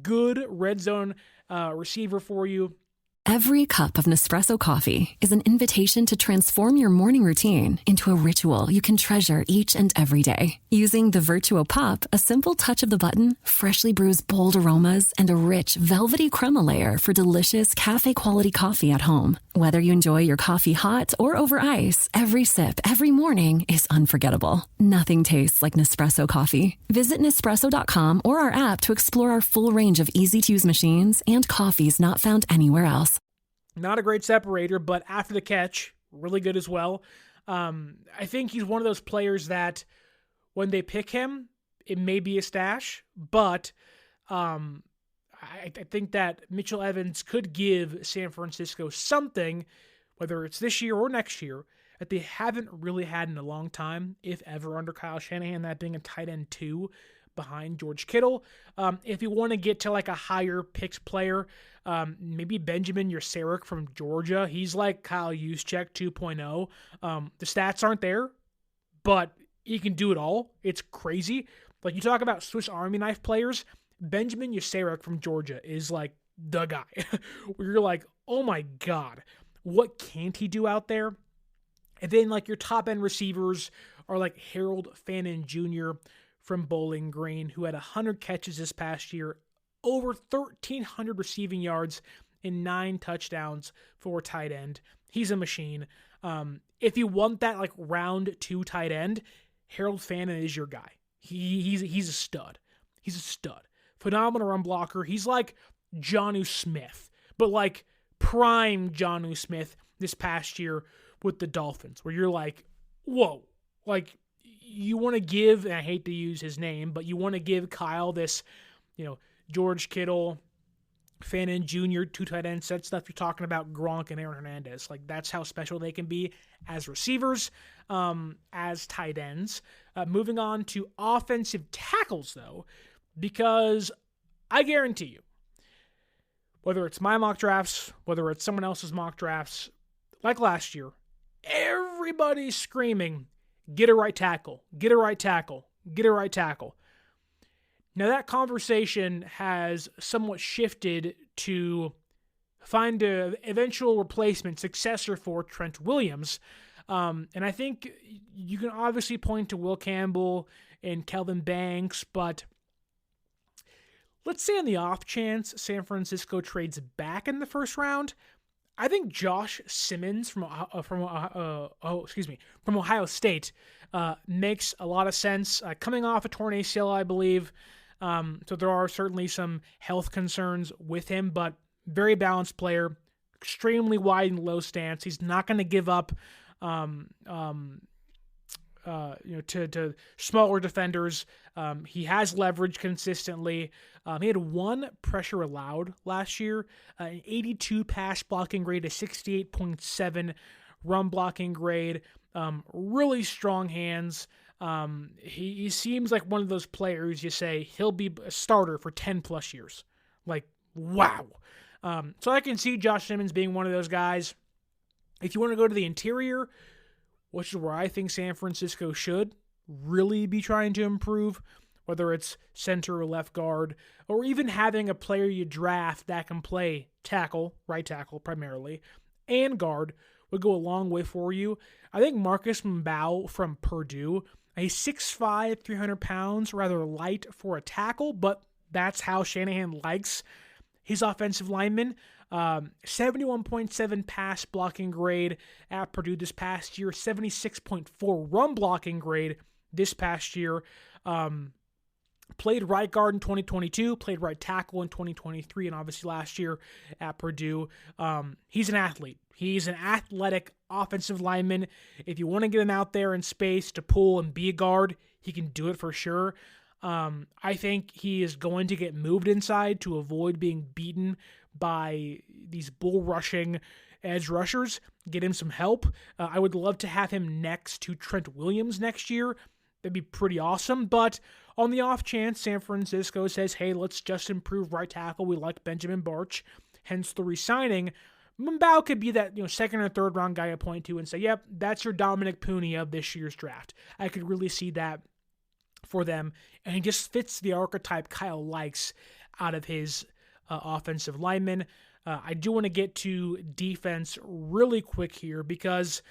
Good red zone receiver for you. Every cup of Nespresso coffee is an invitation to transform your morning routine into a ritual you can treasure each and every day. Using the Virtuo Pup, a simple touch of the button freshly brews bold aromas and a rich, velvety crema layer for delicious cafe-quality coffee at home. Whether you enjoy your coffee hot or over ice, every sip, every morning is unforgettable. Nothing tastes like Nespresso coffee. Visit Nespresso.com or our app to explore our full range of easy-to-use machines and coffees not found anywhere else. Not a great separator, but after the catch, really good as well. I think he's one of those players that when they pick him, it may be a stash, but I think that Mitchell Evans could give San Francisco something, whether it's this year or next year, that they haven't really had in a long time, if ever, under Kyle Shanahan, that being a tight end 2 behind George Kittle. If you want to get to like a higher picked player, maybe Benjamin Yurceric from Georgia. He's like Kyle Juszczyk 2.0. The stats aren't there, but he can do it all. It's crazy. Like, you talk about Swiss Army knife players, Benjamin Yurceric from Georgia is like the guy. Where you're like, oh my God, what can't he do out there? And then like your top end receivers are like Harold Fannin Jr. from Bowling Green, who had 100 catches this past year, over 1,300 receiving yards and 9 touchdowns for tight end. He's a machine. If you want that like round 2 tight end, Harold Fannin is your guy. He's a stud. He's a stud. Phenomenal run blocker. He's like Jonnu Smith, but like prime Jonnu Smith this past year with the Dolphins, where you're like, whoa, like, you want to give, and I hate to use his name, but you want to give Kyle this, George Kittle, Fannin Jr., 2 tight end set stuff. You're talking about Gronk and Aaron Hernandez. Like, that's how special they can be as receivers, as tight ends. Moving on to offensive tackles, though, because I guarantee you, whether it's my mock drafts, whether it's someone else's mock drafts, like last year, everybody's screaming, get a right tackle, get a right tackle, get a right tackle. Now that conversation has somewhat shifted to find an eventual replacement, successor for Trent Williams. And I think you can obviously point to Will Campbell and Kelvin Banks, but let's say on the off chance San Francisco trades back in the first round, I think Josh Simmons from Ohio State makes a lot of sense. Coming off a torn ACL, I believe. So there are certainly some health concerns with him, but very balanced player, extremely wide and low stance. He's not going to give up to smaller defenders. He has leverage consistently. He had 1 pressure allowed last year, an 82 pass blocking grade, a 68.7 run blocking grade. Really strong hands. He seems like one of those players you say he'll be a starter for 10 plus years. Like, wow. So I can see Josh Simmons being one of those guys. If you want to go to the interior, which is where I think San Francisco should really be trying to improve, whether it's center or left guard, or even having a player you draft that can play tackle, right tackle primarily, and guard would go a long way for you. I think Marcus Mbao from Purdue, he's 6'5", 300 pounds, rather light for a tackle, but that's how Shanahan likes his offensive linemen. 71.7 pass blocking grade at Purdue this past year, 76.4 run blocking grade this past year. Played right guard in 2022, played right tackle in 2023, and obviously last year at Purdue. He's an athlete. He's an athletic offensive lineman. If you want to get him out there in space to pull and be a guard, he can do it for sure. I think he is going to get moved inside to avoid being beaten by these bull rushing edge rushers. Get him some help. I would love to have him next to Trent Williams next year. That'd be pretty awesome. But on the off chance San Francisco says, hey, let's just improve right tackle, we like Benjamin Bartch, hence the re-signing, Mbao could be that second or third round guy I point to and say, yep, that's your Dominic Pooney of this year's draft. I could really see that for them. And he just fits the archetype Kyle likes out of his offensive linemen. I do want to get to defense really quick here because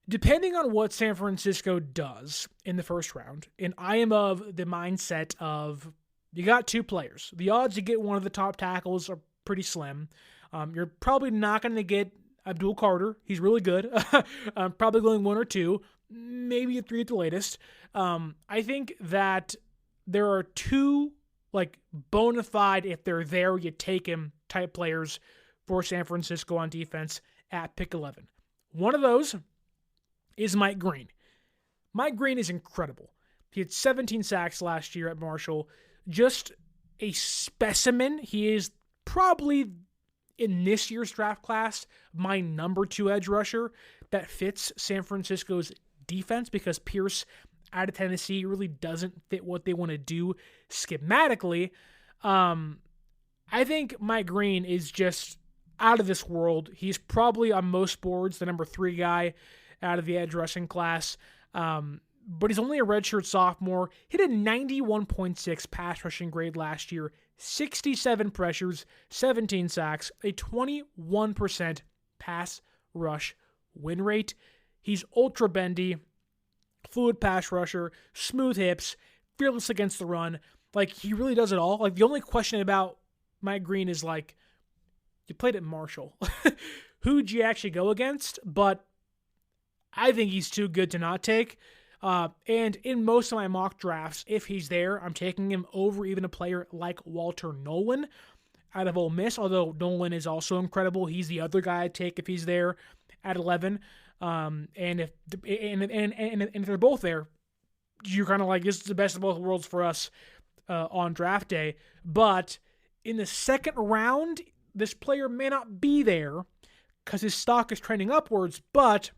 depending on what San Francisco does in the first round, and I am of the mindset of you got 2 players. The odds you get one of the top tackles are pretty slim. You're probably not going to get Abdul Carter. He's really good. Probably going 1 or 2, maybe a 3 at the latest. I think that there are 2 bona fide, if they're there, you take him type players for San Francisco on defense at pick 11. One of those is Mike Green. Mike Green is incredible. He had 17 sacks last year at Marshall. Just a specimen. He is probably, in this year's draft class, my number 2 edge rusher that fits San Francisco's defense because Pierce out of Tennessee really doesn't fit what they want to do schematically. I think Mike Green is just out of this world. He's probably on most boards the number 3 guy out of the edge rushing class. But he's only a redshirt sophomore. Hit a 91.6 pass rushing grade last year, 67 pressures, 17 sacks, a 21% pass rush win rate. He's ultra bendy, fluid pass rusher, smooth hips, fearless against the run. He really does it all. The only question about Mike Green is you played at Marshall. Who'd you actually go against? But I think he's too good to not take. And in most of my mock drafts, if he's there, I'm taking him over even a player like Walter Nolan out of Ole Miss, although Nolan is also incredible. He's the other guy I'd take if he's there at 11. And if they're both there, you're kind of this is the best of both worlds for us on draft day. But in the second round, this player may not be there because his stock is trending upwards, but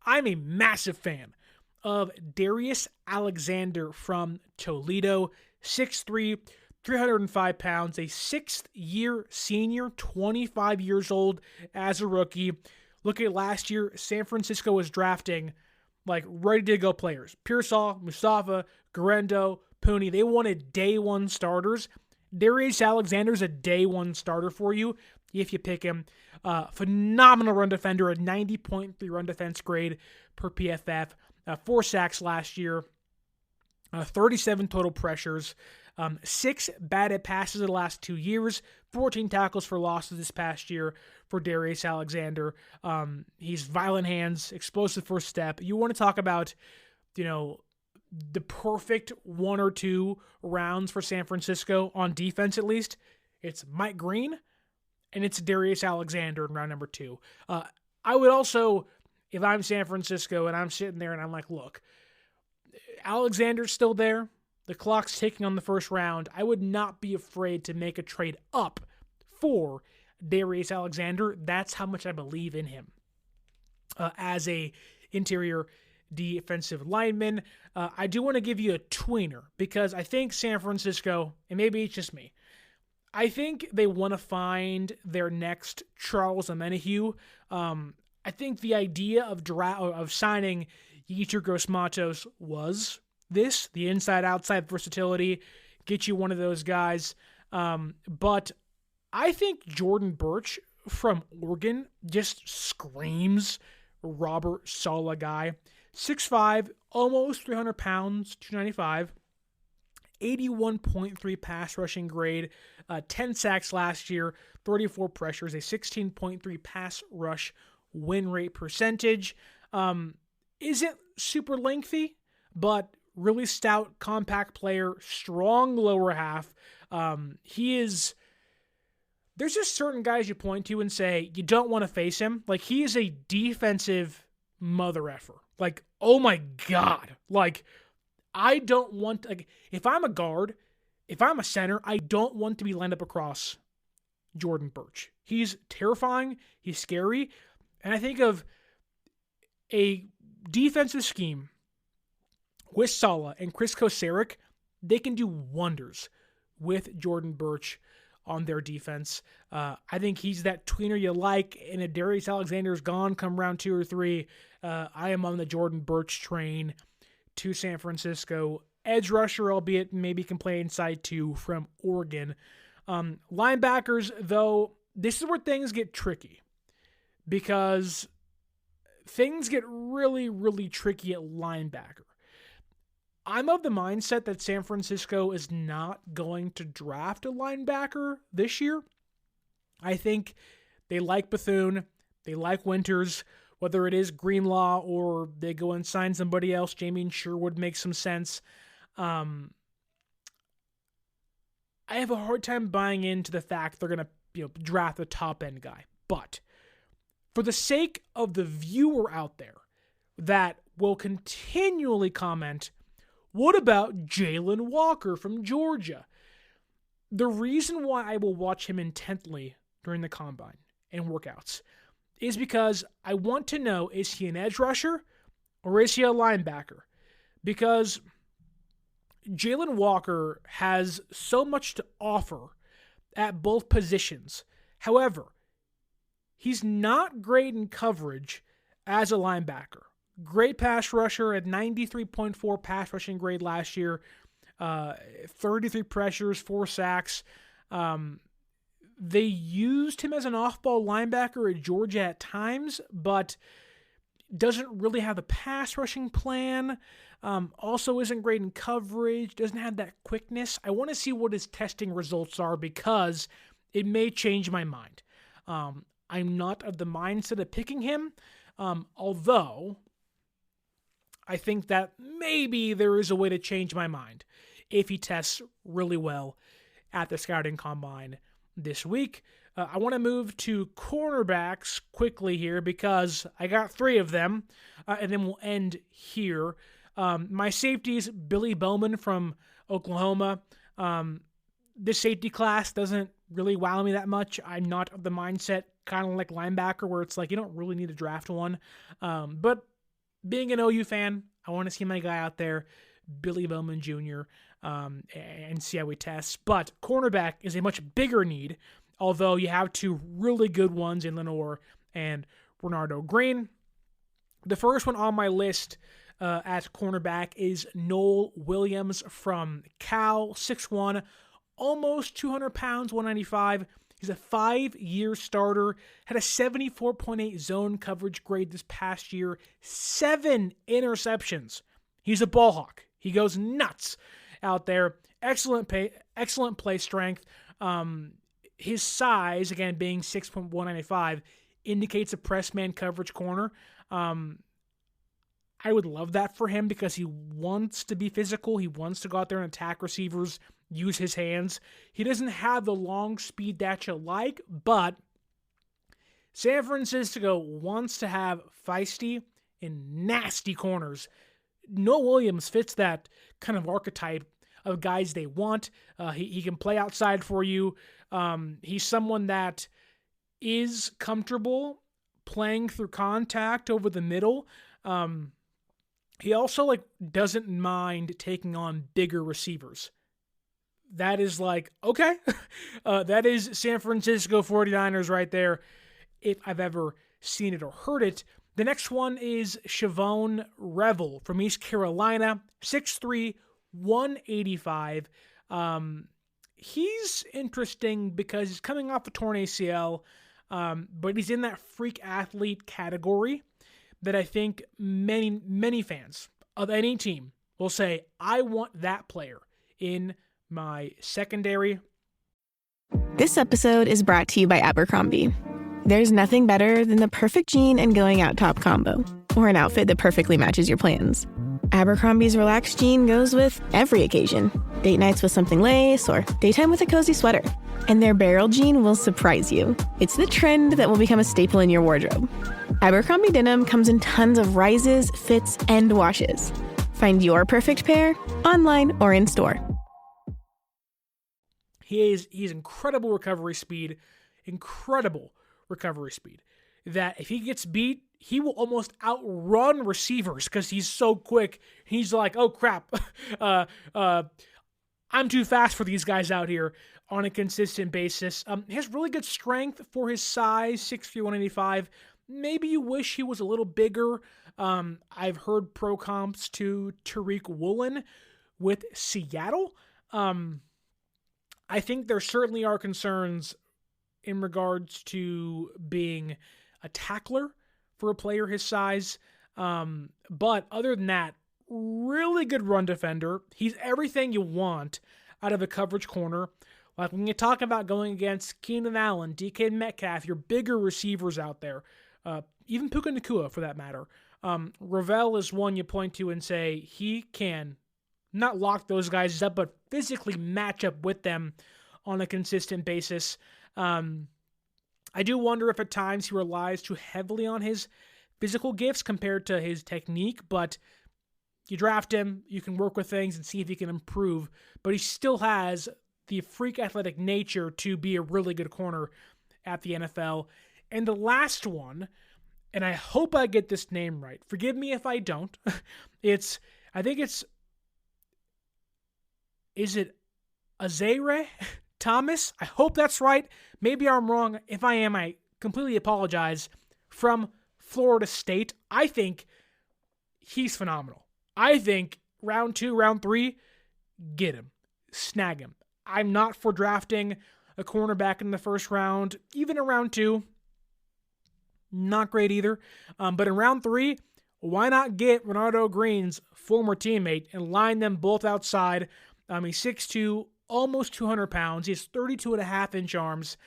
I'm a massive fan of Darius Alexander from Toledo, 6'3", 305 pounds, a 6th-year senior, 25 years old as a rookie. Look at last year, San Francisco was drafting ready-to-go players. Pearsall, Mustafa, Garendo, Pooney, they wanted day 1 starters. Darius Alexander's a day 1 starter for you if you pick him. Phenomenal run defender, a 90.3 run defense grade per PFF. 4 sacks last year, 37 total pressures, 6 batted passes in the last 2 years, 14 tackles for losses this past year for Darius Alexander. He's violent hands, explosive first step. You want to talk about, the perfect 1 or 2 rounds for San Francisco on defense, at least. It's Mike Green and it's Darius Alexander in round number 2. I would also, if I'm San Francisco and I'm sitting there and I'm like, look, Alexander's still there. The clock's ticking on the first round. I would not be afraid to make a trade up for Darius Alexander. That's how much I believe in him as a interior defensive lineman. I do want to give you a tweener because I think San Francisco, and maybe it's just me, I think they want to find their next Charles Omenihu. I think the idea of signing Yetur Gross-Matos was this, the inside-outside versatility, get you one of those guys. But I think Jordan Bartch from Oregon just screams Robert Saleh guy. 6'5", almost 300 pounds, 295, 81.3 pass rushing grade, 10 sacks last year, 34 pressures, a 16.3 pass rush win rate percentage. Isn't super lengthy, but really stout, compact player, strong lower half. There's just certain guys you point to and say, you don't want to face him. Like, he is a defensive mother effer. Like, oh my God. Like, I don't want, like, if I'm a guard, if I'm a center, I don't want to be lined up across Jordan Bartch. He's terrifying. He's scary. And I think of a defensive scheme with Saleh and Chris Kocurek, they can do wonders with Jordan Bartch on their defense. I think he's that tweener you like, and if Darius Alexander's gone come round 2 or 3, I am on the Jordan Bartch train to San Francisco. Edge rusher, albeit maybe can play inside too, from Oregon. Linebackers, though, this is where things get tricky because things get really, really tricky at linebacker. I'm of the mindset that San Francisco is not going to draft a linebacker this year. I think they like Bethune, they like Winters, whether it is Greenlaw or they go and sign somebody else. Jamie Sherwood makes some sense. I have a hard time buying into the fact they're going to draft a top-end guy. But for the sake of the viewer out there that will continually comment, what about Jalen Walker from Georgia? The reason why I will watch him intently during the combine and workouts is because I want to know, is he an edge rusher or is he a linebacker? Because Jalen Walker has so much to offer at both positions. However, he's not great in coverage as a linebacker. Great pass rusher at 93.4 pass rushing grade last year, 33 pressures, 4 sacks. They used him as an off-ball linebacker at Georgia at times, but doesn't really have the pass rushing plan. Also isn't great in coverage, doesn't have that quickness. I want to see what his testing results are because it may change my mind. I'm not of the mindset of picking him, although I think that maybe there is a way to change my mind if he tests really well at the scouting combine this week. I want to move to cornerbacks quickly here because I got 3 of them, and then we'll end here. My safeties, Billy Bowman from Oklahoma. This safety class doesn't really wow me that much. I'm not of the mindset, kind of like linebacker, where it's like you don't really need to draft one. But being an OU fan, I want to see my guy out there, Billy Bowman Jr., and see how he tests. But cornerback is a much bigger need, although you have 2 really good ones in Lenore and Renardo Green. The first one on my list at cornerback is Noel Williams from Cal, 6'1", almost 200 pounds, 195. He's a 5-year starter, had a 74.8 zone coverage grade this past year, 7 interceptions. He's a ball hawk. He goes nuts out there. Excellent play strength. His size, again, being 6'195", indicates a press man coverage corner. I I would love that for him because he wants to be physical. He wants to go out there and attack receivers, use his hands. He doesn't have the long speed that you like, but San Francisco wants to have feisty and nasty corners. Noah Williams fits that kind of archetype of guys they want. He can play outside for you. He's someone that is comfortable playing through contact over the middle. He also doesn't mind taking on bigger receivers. That is okay. That is San Francisco 49ers right there, if I've ever seen it or heard it. The next one is Shavon Revel from East Carolina, 6'3", 185. He's interesting because he's coming off a torn ACL, but he's in that freak athlete category that I think many fans of any team will say, I want that player in my secondary. This episode is brought to you by Abercrombie. There's nothing better than the perfect jean and going out top combo, or an outfit that perfectly matches your plans. Abercrombie's relaxed jean goes with every occasion. Date nights with something lace, or daytime with a cozy sweater. And their barrel jean will surprise you. It's the trend that will become a staple in your wardrobe. Abercrombie denim comes in tons of rises, fits, and washes. Find your perfect pair online or in store. He's incredible recovery speed, that if he gets beat, he will almost outrun receivers because he's so quick. He's like, oh crap, I'm too fast for these guys out here on a consistent basis. He has really good strength for his size, 6'3", 185. Maybe you wish he was a little bigger. I've heard pro comps to Tariq Woolen with Seattle. I think there certainly are concerns in regards to being a tackler for a player his size. But other than that, really good run defender. He's everything you want out of a coverage corner. Like when you talk about going against Keenan Allen, DK Metcalf, your bigger receivers out there, even Puka Nacua for that matter. Ravel is one you point to and say he can not lock those guys up, but physically match up with them on a consistent basis. I do wonder if at times he relies too heavily on his physical gifts compared to his technique, but you draft him, you can work with things and see if he can improve, but he still has the freak athletic nature to be a really good corner at the NFL. And the last one, and I hope I get this name right, forgive me if I don't, is it Azaire Thomas? I hope that's right. Maybe I'm wrong. If I am, I completely apologize. From Florida State. I think he's phenomenal. I think round 2, round 3, get him. Snag him. I'm not for drafting a cornerback in the first round. Even in round 2, not great either. But in round 3, why not get Renardo Green's former teammate and line them both outside? He's 6'2", almost 200 pounds. He has 32.5-inch arms.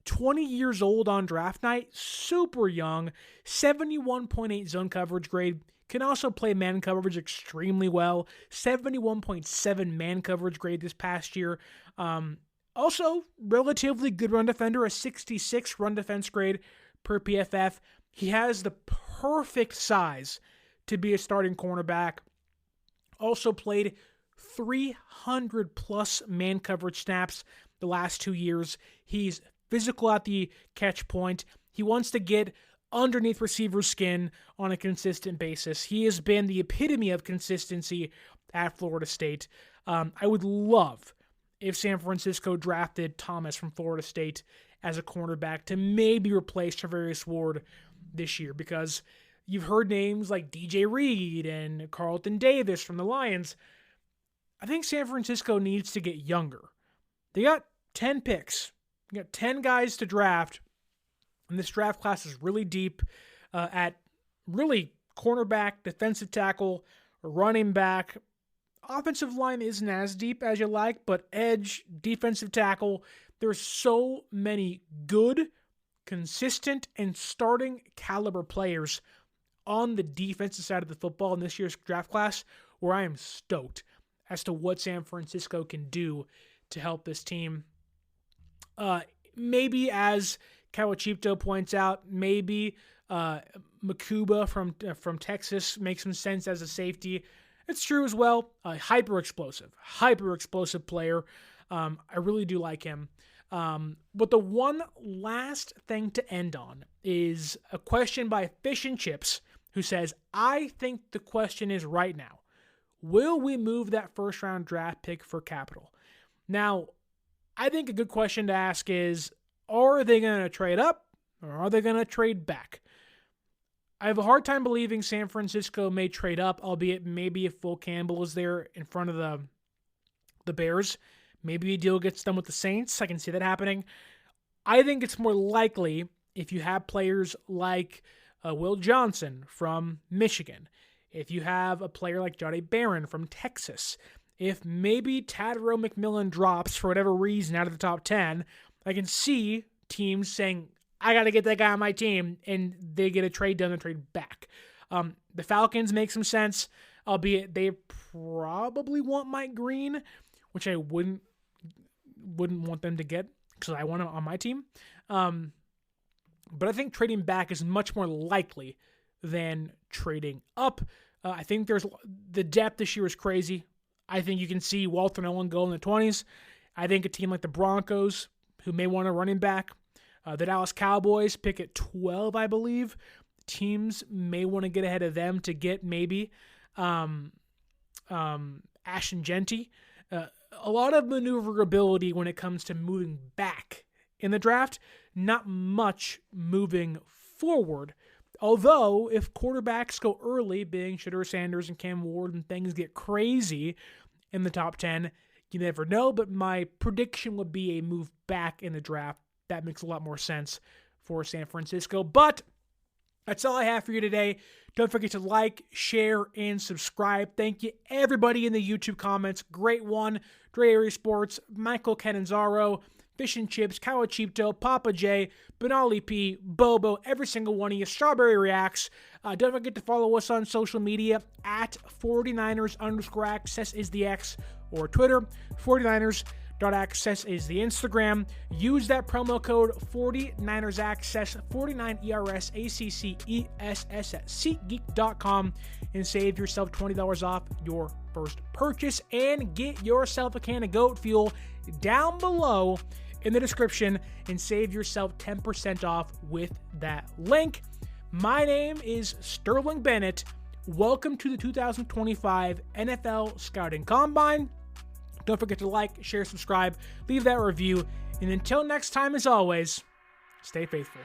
20 years old on draft night. Super young. 71.8 zone coverage grade. Can also play man coverage extremely well. 71.7 man coverage grade this past year. Also, relatively good run defender. A 66 run defense grade per PFF. He has the perfect size to be a starting cornerback. Also played 300-plus man coverage snaps the last 2 years. He's physical at the catch point. He wants to get underneath receiver skin on a consistent basis. He has been the epitome of consistency at Florida State. I would love if San Francisco drafted Thomas from Florida State as a cornerback to maybe replace Travarius Ward this year, because you've heard names like DJ Reed and Carlton Davis from the Lions. I think San Francisco needs to get younger. They got 10 picks. They got 10 guys to draft. And this draft class is really deep at really cornerback, defensive tackle, running back. Offensive line isn't as deep as you like, but edge, defensive tackle. There's so many good, consistent, and starting caliber players on the defensive side of the football in this year's draft class where I am stoked as to what San Francisco can do to help this team. Maybe, as Kawachipto points out, maybe Makuba from Texas makes some sense as a safety. It's true as well. Hyper explosive player. I really do like him. But the one last thing to end on is a question by Fish and Chips, who says, I think the question is right now, will we move that first round draft pick for capital? Now, I think a good question to ask is, are they going to trade up or are they going to trade back? I have a hard time believing San Francisco may trade up, albeit maybe if Will Campbell is there in front of the Bears, maybe a deal gets done with the Saints. I can see that happening. I think it's more likely if you have players like Will Johnson from Michigan, if you have a player like Jahdae Barron from Texas, if maybe Tadaro McMillan drops for whatever reason out of the top 10, I can see teams saying, I got to get that guy on my team, and they get a trade done and trade back. The Falcons make some sense, albeit they probably want Mike Green, which I wouldn't want them to get because I want him on my team. But I think trading back is much more likely than trading up. I think the depth this year is crazy. I think you can see Walter Nolan go in the 20s. I think a team like the Broncos, who may want a running back, the Dallas Cowboys pick at 12, I believe. Teams may want to get ahead of them to get maybe Ashton Genty. A lot of maneuverability when it comes to moving back in the draft, not much moving forward. Although, if quarterbacks go early, being Shedeur Sanders and Cam Ward, and things get crazy in the top 10, you never know, but my prediction would be a move back in the draft. That makes a lot more sense for San Francisco. But that's all I have for you today. Don't forget to like, share, and subscribe. Thank you, everybody in the YouTube comments. Great one. Dre Area Sports, Michael Cananzaro, Fish and Chips, Kawachipto, Papa J, Benali P, Bobo, every single one of you. Strawberry Reacts. Don't forget to follow us on social media at 49ers_access is the X, or Twitter, 49ers.access is the Instagram. Use that promo code 49ersaccess, 49ERSACCESS at SeatGeek.com and save yourself $20 off your first purchase, and get yourself a can of goat fuel down below in the description and save yourself 10% off with that link. My name is Sterling Bennett. Welcome to the 2025 NFL Scouting Combine. Don't forget to like, share, subscribe, leave that review, and until next time, as always, stay faithful.